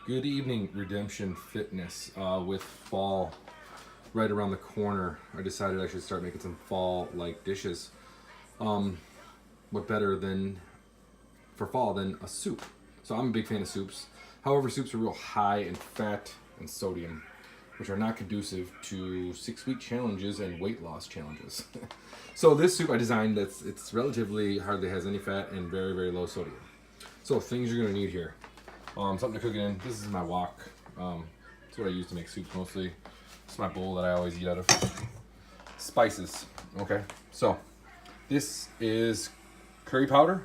Good evening, Redemption Fitness. With fall right around the corner, I decided I should start making some fall-like dishes. What better than for fall than a soup? So I'm a big fan of soups. However, soups are real high in fat and sodium, which are not conducive to 6-week challenges and weight loss challenges. So this soup I designed it's relatively hardly has any fat and very, very low sodium. So things you're gonna need here. Something to cook it in. This is my wok. It's what I use to make soups mostly. It's my bowl that I always eat out of. Spices. Okay. So this is curry powder.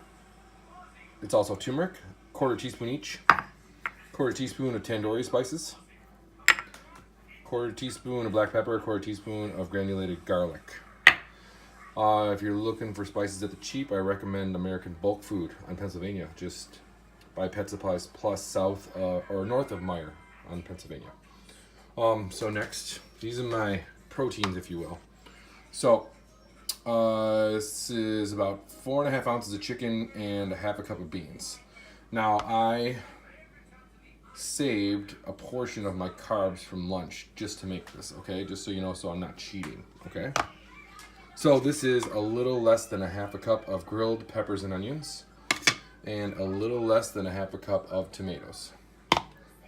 It's also turmeric, quarter teaspoon each. Quarter teaspoon of tandoori spices. Quarter teaspoon of black pepper. Quarter teaspoon of granulated garlic. If you're looking for spices at the cheap, I recommend American Bulk Food on Pennsylvania. Just by Pet Supplies Plus south or north of Meyer on Pennsylvania. So next, these are my proteins, if you will. So this is about 4.5 ounces of chicken and 1/2 cup of beans. Now I saved a portion of my carbs from lunch just to make this, okay? Just so you know, so I'm not cheating, okay? So this is a little less than 1/2 cup of grilled peppers and onions and a little less than 1/2 cup of tomatoes.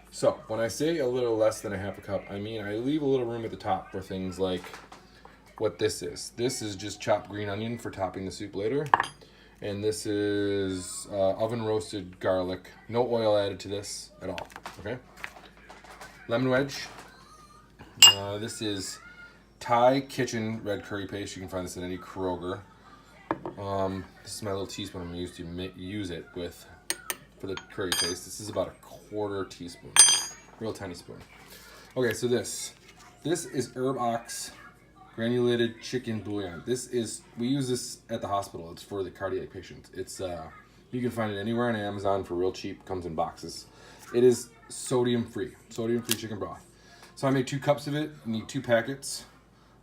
So when I say a little less than 1/2 cup, I mean I leave a little room at the top for things like what this is. This is just chopped green onion for topping the soup later. And this is oven roasted garlic. No oil added to this at all, okay? Lemon wedge. This is Thai Kitchen red curry paste. You can find this at any Kroger. This is my little teaspoon I'm used to use it with for the curry paste. This is about 1/4 teaspoon, real tiny spoon. Okay, so this is Herb Ox granulated chicken bouillon. We use this at the hospital. It's for the cardiac patients. It's you can find it anywhere on Amazon for real cheap. Comes in boxes. It is sodium free chicken broth. So I made 2 cups of it. You need 2 packets.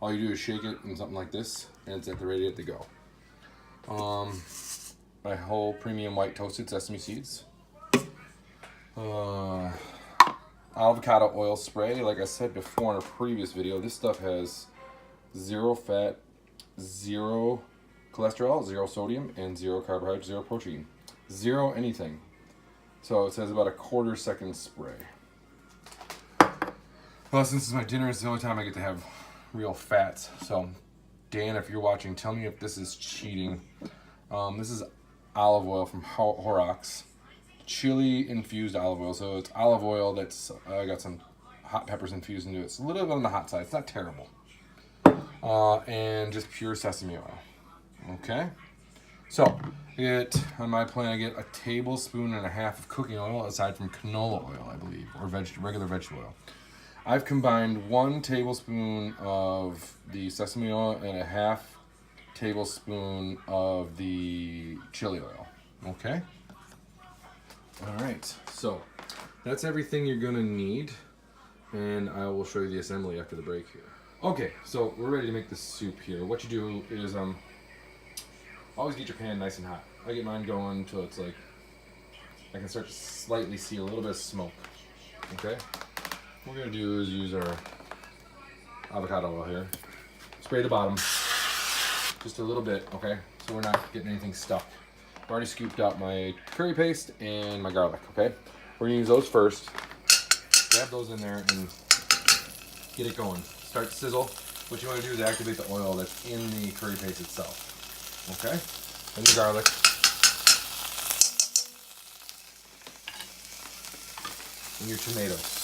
All you do is shake it in something like this, and it's ready to go. My whole premium white toasted sesame seeds. Avocado oil spray. Like I said before in a previous video, this stuff has 0 fat, 0 cholesterol, 0 sodium, and 0 carbohydrate, 0 protein. 0 anything. So it says about a 1/4 second spray. Well, since it's my dinner, it's the only time I get to have real fats. So, Dan, if you're watching, tell me if this is cheating. This is olive oil from Horrocks. Chili infused olive oil. So it's olive oil that's got some hot peppers infused into it. It's a little bit on the hot side. It's not terrible. And just pure sesame oil. Okay. So on my plan, I get 1.5 tablespoons of cooking oil aside from canola oil, I believe, or regular vegetable oil. I've combined 1 tablespoon of the sesame oil and 1/2 tablespoon of the chili oil. Okay? All right. So that's everything you're going to need. And I will show you the assembly after the break here. Okay, so we're ready to make this soup here. What you do is always get your pan nice and hot. I get mine going until it's like I can start to slightly see a little bit of smoke. Okay? What we're going to do is use our avocado oil here. Spray the bottom just a little bit, okay? So we're not getting anything stuck. I've already scooped out my curry paste and my garlic, okay? We're going to use those first. Grab those in there and get it going. Start to sizzle. What you want to do is activate the oil that's in the curry paste itself, okay? And the garlic. And your tomatoes.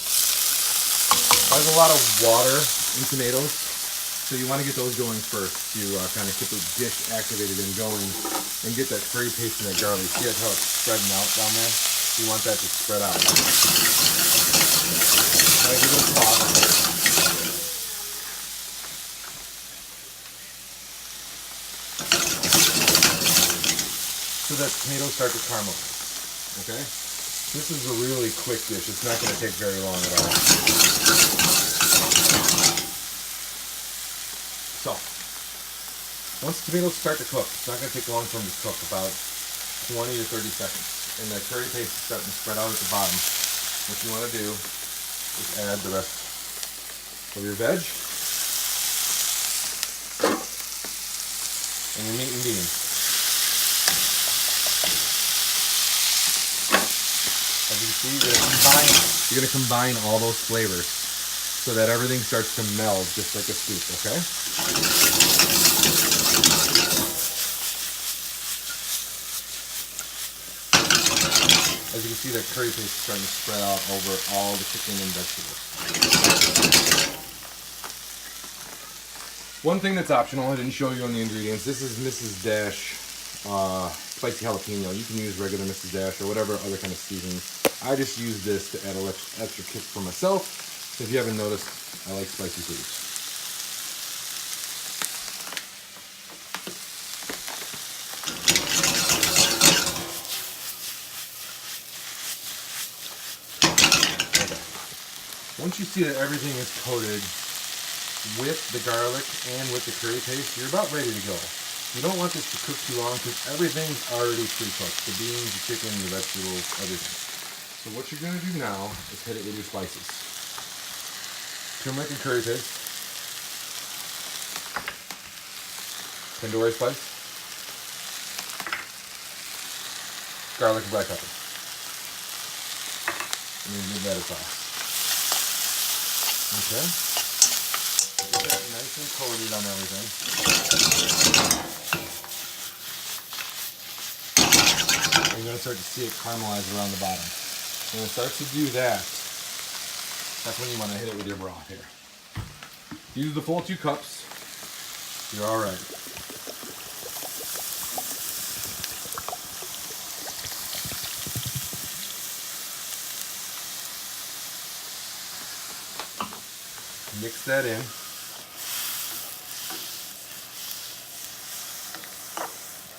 There's a lot of water in tomatoes, so you want to get those going first to kind of get the dish activated and going and get that curry paste and that garlic. See how it's spreading out down there? You want that to spread out. Try to give it a toss. So that tomatoes start to caramelize, okay? This is a really quick dish. It's not going to take very long at all. So, once the tomatoes start to cook, it's not going to take long for them to cook, about 20 to 30 seconds. And the curry paste is starting to spread out at the bottom. what you want to do is add the rest of your veg and your meat and beans. As you can see, you're going to combine all those flavors so that everything starts to meld just like a soup, okay? As you can see, that curry paste is starting to spread out over all the chicken and vegetables. One thing that's optional, I didn't show you on the ingredients, this is Mrs. Dash spicy jalapeno. You can use regular Mrs. Dash or whatever other kind of seasoning. I just use this to add a little extra kick for myself. If you haven't noticed, I like spicy foods. Once you see that everything is coated with the garlic and with the curry paste, you're about ready to go. You don't want this to cook too long because everything's already pre-cooked. The beans, the chicken, the vegetables, everything. So what you're going to do now is hit it with your spices. Turmeric and curry paste. Tandoori spice. Garlic and black pepper. And then give that a toss. Okay. Get that nice and coated on everything. And you're going to start to see it caramelize around the bottom. When it starts to do that, that's when you want to hit it with your broth here. Use the full 2 cups. You're all right. Mix that in.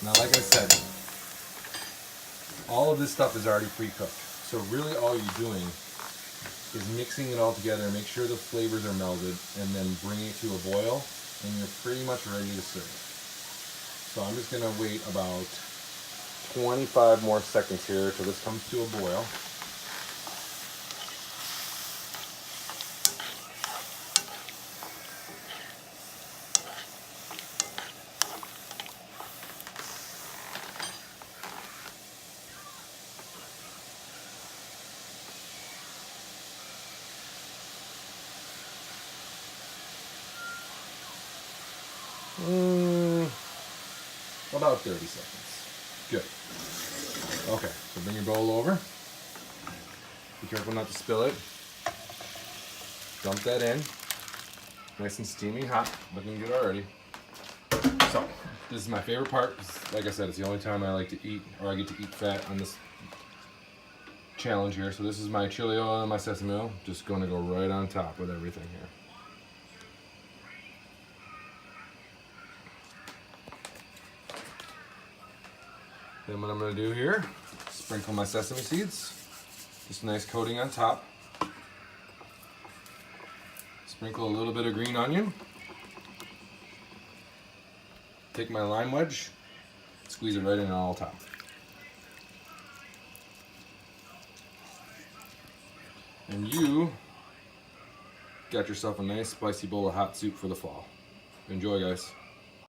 Now, like I said, all of this stuff is already pre-cooked. So really all you're doing is mixing it all together, make sure the flavors are melded, and then bring it to a boil, and you're pretty much ready to serve. So I'm just gonna wait about 25 more seconds here till this comes to a boil. About 30 seconds. Good. Okay, so bring your bowl over. Be careful not to spill it. Dump that in. Nice and steaming hot. Looking good already. So, this is my favorite part. Like I said, it's the only time I like to eat, or I get to eat fat on this challenge here. So this is my chili oil and my sesame oil. Just going to go right on top with everything here. Then what I'm going to do here, sprinkle my sesame seeds. Just a nice coating on top. Sprinkle a little bit of green onion. Take my lime wedge, squeeze it right in all top. And you got yourself a nice spicy bowl of hot soup for the fall. Enjoy, guys.